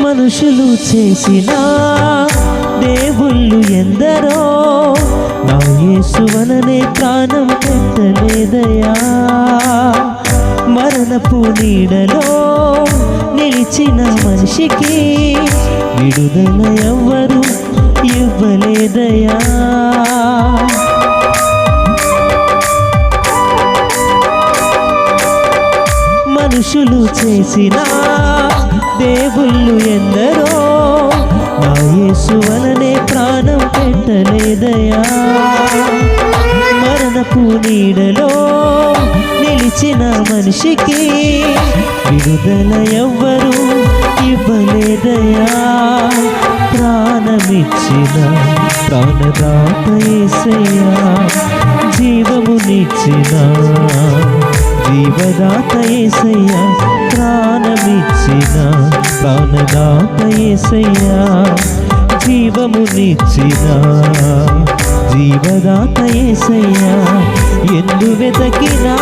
మనుషులు చేసిన దేవుళ్ళు ఎందరో నా యేసువలనే ప్రాణం పెట్టలేదయా. మరణపు నీడలో నిలిచిన మనిషికి విడుదల ఎవ్వరు ఇవ్వలేదయా. మనుషులు చేసిన దేవుళ్ళు ఎందరో నా యేసువలనే ప్రాణం పెట్టలేదయా. మరణపు నీడలో నిలిచిన మనిషికి విడుదల ఎవ్వరు ఇవ్వలేదయా. ప్రాణమిచ్చిన ప్రాణదాత యేసయ్యా, జీవమునిచ్చిన జీవదాత యేసయ్యా, ప్రాణమిచ్చిన ప్రాణదాత యేసయ్యా, జీవమునిచ్చిన జీవదాత యేసయ్యా. ఎందు వెతకినా